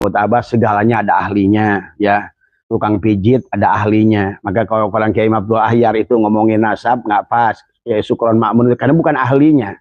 Menurut Abah segalanya ada ahlinya, ya. Tukang pijit ada ahlinya. Maka kalau orang Kiai Abdul Ahyar itu ngomongin nasab nggak pas. Kiai Sukron Makmun karena bukan ahlinya.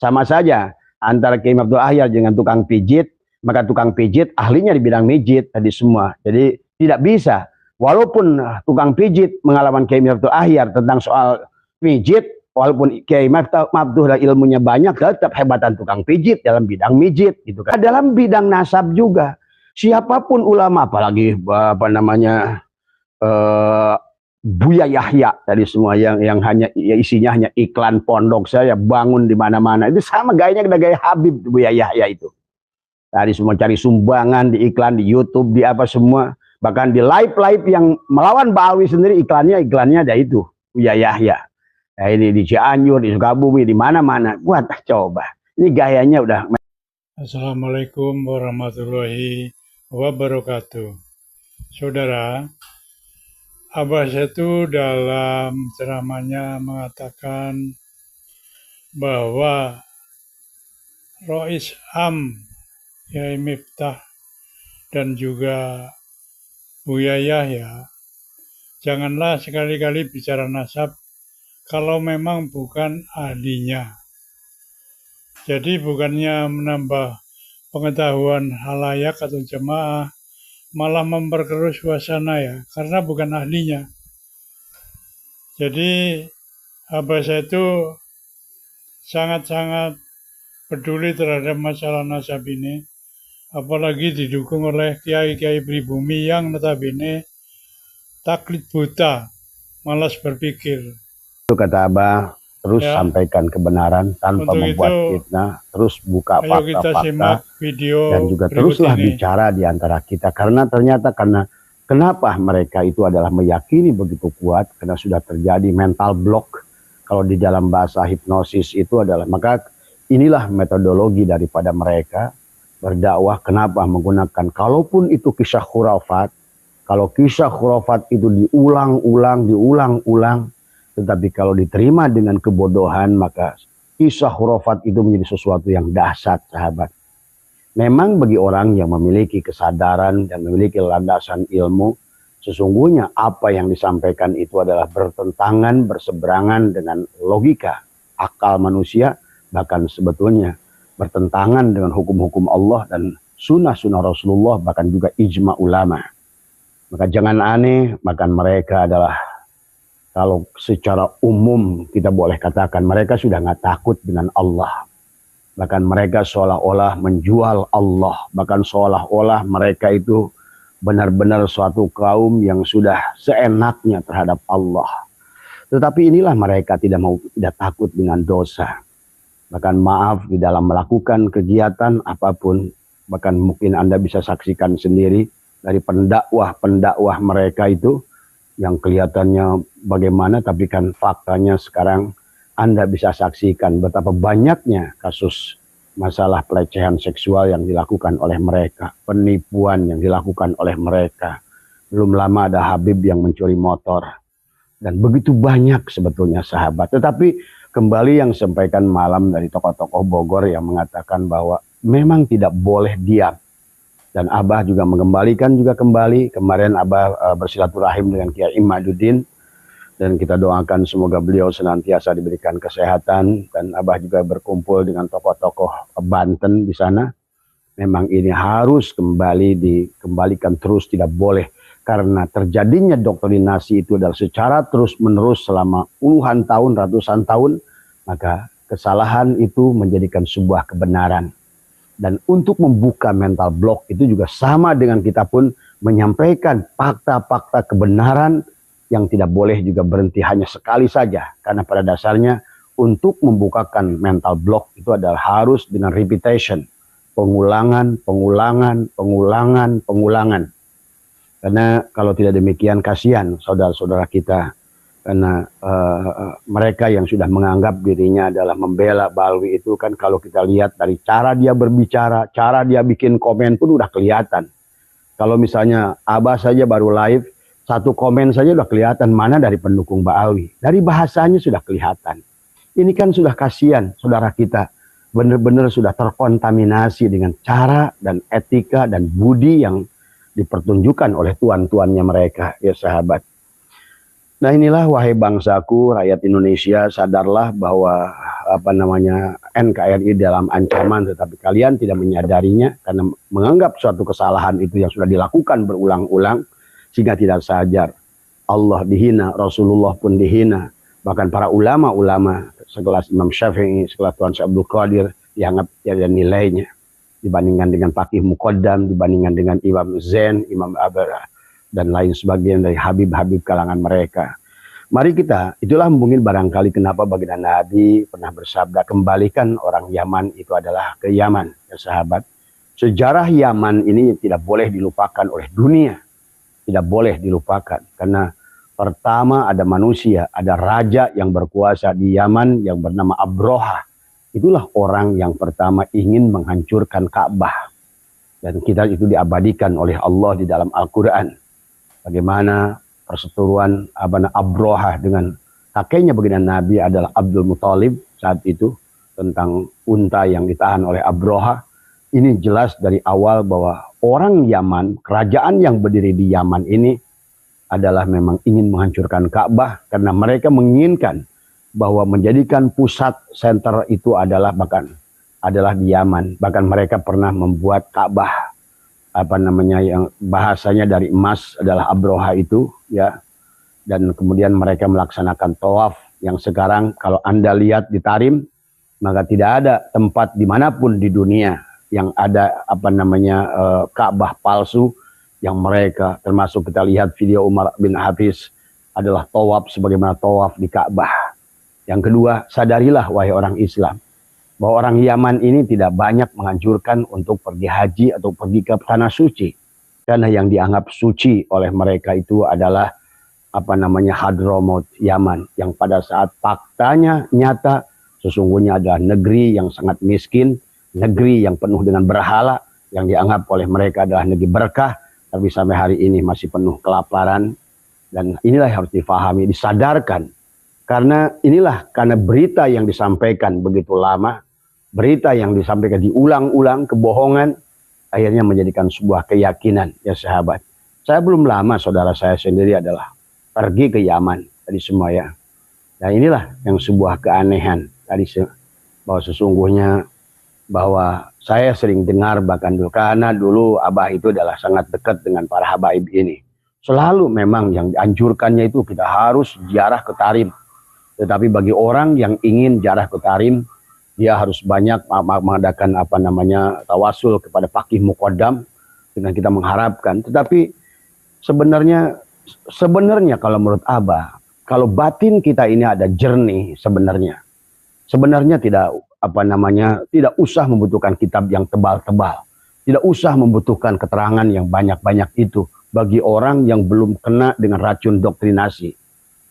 Sama saja antara Kiai Abdul Ahyar dengan tukang pijit, maka tukang pijit ahlinya di bidang mijit tadi semua. Jadi tidak bisa. Walaupun tukang pijit pengalaman Kiai Abdul Ahyar tentang soal mijit, walaupun Kiai Abdul ilmunya banyak, tetap hebatan tukang pijit dalam bidang mijit gitu kan. Dalam bidang nasab juga. Siapapun ulama, apalagi apa namanya Buya Yahya tadi semua yang hanya ya isinya hanya iklan pondok saya bangun di mana-mana, itu sama gayanya gaya Habib Buya Yahya itu. Tadi semua cari sumbangan di iklan di YouTube di apa semua, bahkan di live yang melawan Ba'alwi sendiri iklannya ada itu Buya Yahya. Nah, ini di Cianjur, di Sukabumi, di mana-mana. Buat coba. Ini gayanya udah. Assalamualaikum warahmatullahi wabarakatuh. Saudara, Abah itu dalam ceramahnya mengatakan bahwa Rois Am, Yai Miftah, dan juga Buya Yahya, janganlah sekali-kali bicara nasab kalau memang bukan ahlinya. Jadi bukannya menambah pengetahuan halayak atau jemaah, malah memperkeruh suasana ya, karena bukan ahlinya. Jadi Abah saya itu sangat-sangat peduli terhadap masalah nasab ini, apalagi didukung oleh kiai-kiai pribumi yang notabene taklid buta, malas berpikir. Itu kata Abah, terus ya, sampaikan kebenaran tanpa membuat fitnah, terus buka fakta-fakta, dan juga teruslah bicara di antara kita. Karena ternyata kenapa mereka itu adalah meyakini begitu kuat, karena sudah terjadi mental block. Kalau di dalam bahasa hipnosis itu adalah, maka inilah metodologi daripada mereka berdakwah. Kenapa menggunakan, kalaupun itu kisah khurafat, kalau kisah khurafat itu diulang-ulang, tetapi kalau diterima dengan kebodohan, maka kisah khurafat itu menjadi sesuatu yang dahsyat, sahabat. Memang bagi orang yang memiliki kesadaran dan memiliki landasan ilmu, sesungguhnya apa yang disampaikan itu adalah bertentangan, berseberangan dengan logika, akal manusia, bahkan sebetulnya bertentangan dengan hukum-hukum Allah dan sunnah-sunnah Rasulullah, bahkan juga ijma ulama. Maka jangan aneh, bahkan mereka adalah, kalau secara umum kita boleh katakan, mereka sudah nggak takut dengan Allah. Bahkan mereka seolah-olah menjual Allah. Bahkan seolah-olah mereka itu benar-benar suatu kaum yang sudah seenaknya terhadap Allah. Tetapi inilah mereka tidak takut dengan dosa. Bahkan maaf di dalam melakukan kegiatan apapun. Bahkan mungkin Anda bisa saksikan sendiri dari pendakwah mereka itu, yang kelihatannya bagaimana, tapi kan faktanya sekarang Anda bisa saksikan betapa banyaknya kasus masalah pelecehan seksual yang dilakukan oleh mereka, penipuan yang dilakukan oleh mereka. Belum lama ada Habib yang mencuri motor, dan begitu banyak sebetulnya, sahabat. Tetapi kembali yang sampaikan malam dari tokoh-tokoh Bogor yang mengatakan bahwa memang tidak boleh diam. Dan Abah juga mengembalikan kembali. Kemarin Abah bersilaturahim dengan Kiai Imaduddin. Dan kita doakan semoga beliau senantiasa diberikan kesehatan. Dan Abah juga berkumpul dengan tokoh-tokoh Banten di sana. Memang ini harus dikembalikan terus, tidak boleh. Karena terjadinya doktrinasi itu adalah secara terus-menerus selama puluhan tahun, ratusan tahun. Maka kesalahan itu menjadikan sebuah kebenaran. Dan untuk membuka mental block itu juga sama dengan kita pun menyampaikan fakta-fakta kebenaran yang tidak boleh juga berhenti hanya sekali saja. Karena pada dasarnya untuk membukakan mental block itu adalah harus dengan repetition. Pengulangan. Karena kalau tidak demikian kasihan saudara-saudara kita. Karena mereka yang sudah menganggap dirinya adalah membela Ba'alwi itu kan, kalau kita lihat dari cara dia berbicara, cara dia bikin komen pun udah kelihatan. Kalau misalnya Abah saja baru live, satu komen saja udah kelihatan mana dari pendukung Ba'alwi. Dari bahasanya sudah kelihatan. Ini kan sudah kasihan saudara kita. benar-benar sudah terkontaminasi dengan cara dan etika dan budi yang dipertunjukkan oleh tuan-tuannya mereka, ya sahabat. Nah inilah wahai bangsaku, rakyat Indonesia, sadarlah bahwa NKRI dalam ancaman, tetapi kalian tidak menyadarinya karena menganggap suatu kesalahan itu yang sudah dilakukan berulang-ulang sehingga tidak sadar. Allah dihina, Rasulullah pun dihina, bahkan para ulama-ulama sekelas Imam Syafi'i, sekelas Tuan Syekh Abdul Qadir dianggap tiada nilainya dibandingkan dengan Faqih Muqaddam, dibandingkan dengan Imam Zain, Imam Abara, dan lain sebagainya dari Habib-Habib kalangan mereka. Mari kita, itulah mungkin barangkali kenapa baginda Nabi pernah bersabda, kembalikan orang Yaman itu adalah ke Yaman, ya sahabat. Sejarah Yaman ini tidak boleh dilupakan oleh dunia, tidak boleh dilupakan. Karena pertama ada manusia, ada raja yang berkuasa di Yaman yang bernama Abroha. Itulah orang yang pertama ingin menghancurkan Ka'bah. Dan kita itu diabadikan oleh Allah di dalam Al-Quran. Bagaimana perseteruan Abroha dengan kakeknya baginda Nabi adalah Abdul Muthalib saat itu, tentang unta yang ditahan oleh Abroha. Ini jelas dari awal bahwa orang Yaman, kerajaan yang berdiri di Yaman ini adalah memang ingin menghancurkan Ka'bah karena mereka menginginkan bahwa menjadikan pusat center itu adalah di Yaman. Bahkan mereka pernah membuat Ka'bah yang bahasanya dari emas adalah Abroha itu, ya. Dan kemudian mereka melaksanakan tawaf yang sekarang kalau Anda lihat di Tarim, maka tidak ada tempat dimanapun di dunia yang ada Ka'bah palsu yang mereka, termasuk kita lihat video Umar bin Hafiz adalah tawaf sebagaimana tawaf di Ka'bah. Yang kedua, sadarilah wahai orang Islam bahwa orang Yaman ini tidak banyak menghancurkan untuk pergi haji atau pergi ke tanah suci. Karena yang dianggap suci oleh mereka itu adalah Hadramaut Yaman, yang pada saat faktanya nyata sesungguhnya adalah negeri yang sangat miskin, negeri yang penuh dengan berhala, yang dianggap oleh mereka adalah negeri berkah, tapi sampai hari ini masih penuh kelaparan. Dan inilah yang harus difahami, disadarkan. Karena berita yang disampaikan begitu lama, berita yang disampaikan diulang-ulang, kebohongan, akhirnya menjadikan sebuah keyakinan, ya sahabat. Saya belum lama, saudara saya sendiri adalah pergi ke Yaman tadi semua, ya. Nah inilah yang sebuah keanehan tadi, bahwa sesungguhnya bahwa saya sering dengar bahkan dulu, karena dulu Abah itu adalah sangat dekat dengan para habaib ini. Selalu memang yang dianjurkannya itu kita harus ziarah ke Tarim. Tetapi bagi orang yang ingin ziarah ke Tarim, dia harus banyak mengadakan tawasul kepada Faqih Muqaddam dengan kita mengharapkan. Tetapi sebenarnya kalau menurut Abah, kalau batin kita ini ada jernih sebenarnya tidak tidak usah membutuhkan kitab yang tebal-tebal, tidak usah membutuhkan keterangan yang banyak-banyak itu bagi orang yang belum kena dengan racun doktrinasi.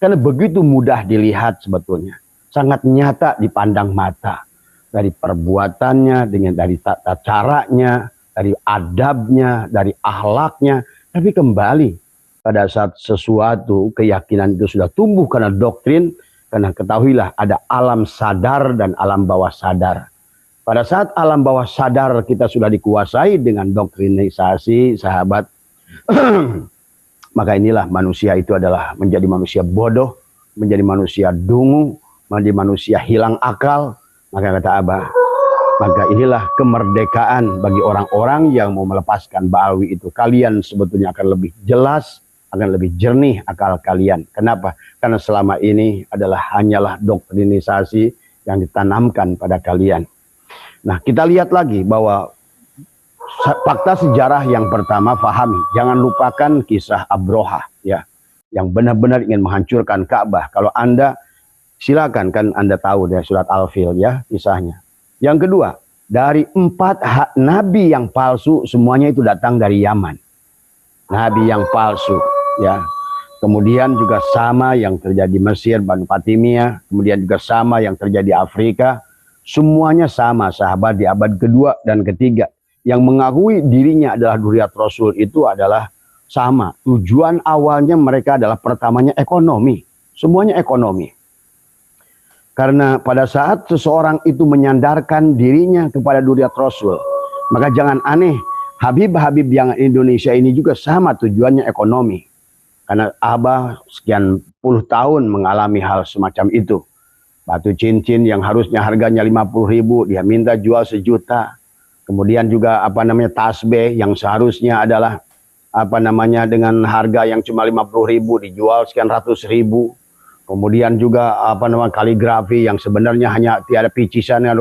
Karena begitu mudah dilihat sebetulnya, sangat nyata dipandang mata. Dari perbuatannya, dari tata caranya, dari adabnya, dari akhlaknya. Tapi kembali pada saat sesuatu keyakinan itu sudah tumbuh karena doktrin, karena ketahuilah ada alam sadar dan alam bawah sadar. Pada saat alam bawah sadar kita sudah dikuasai dengan doktrinisasi, sahabat, maka inilah manusia itu adalah menjadi manusia bodoh, menjadi manusia dungu, menjadi manusia hilang akal. Maka kata Abah, maka inilah kemerdekaan bagi orang-orang yang mau melepaskan Ba'alwi itu. Kalian sebetulnya akan lebih jelas, akan lebih jernih akal kalian. Kenapa? Karena selama ini hanyalah doktrinisasi yang ditanamkan pada kalian. Nah, kita lihat lagi bahwa fakta sejarah yang pertama, fahami, jangan lupakan kisah Abroha, ya, yang benar-benar ingin menghancurkan Ka'bah. Kalau Anda silakan, kan Anda tahu dari surat Al-Fil, ya, kisahnya. Yang kedua, dari 4 nabi yang palsu semuanya itu datang dari Yaman. Nabi yang palsu, ya. Kemudian juga sama yang terjadi di Mesir, Banu Fatimiyah, kemudian juga sama yang terjadi di Afrika. Semuanya sama, sahabat, di abad kedua dan ketiga. Yang mengakui dirinya adalah Dzurriyyat Rasul itu adalah sama. Tujuan awalnya mereka adalah pertamanya ekonomi. Semuanya ekonomi. Karena pada saat seseorang itu menyandarkan dirinya kepada Duriat Rasul, maka jangan aneh, Habib-habib yang Indonesia ini juga sama tujuannya ekonomi. Karena Abah sekian puluh tahun mengalami hal semacam itu. Batu cincin yang harusnya harganya 50.000, dia minta jual 1 juta. Kemudian juga tasbih yang seharusnya adalah dengan harga yang cuma 50.000 dijual sekian ratus ribu. Kemudian juga kaligrafi yang sebenarnya hanya tiada picisannya.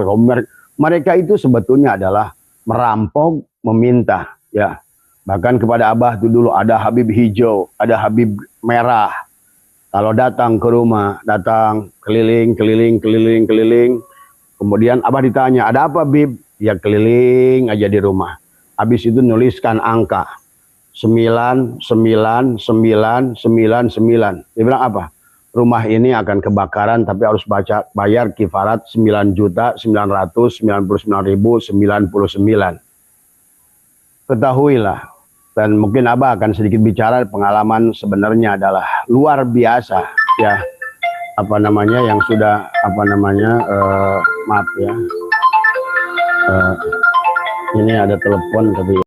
Mereka itu sebetulnya adalah merampok, meminta, ya. Bahkan kepada Abah itu dulu ada Habib hijau, ada Habib merah. Kalau datang ke rumah, datang keliling. Kemudian Abah ditanya, ada apa Bib? Ya keliling aja di rumah. Habis itu nuliskan angka 99999. Dia bilang apa? Rumah ini akan kebakaran tapi harus bayar kifarat 9.999.099. Ketahuilah, dan mungkin Abah akan sedikit bicara pengalaman sebenarnya adalah luar biasa, ya. Yang sudah maaf ya. Ini ada telepon tapi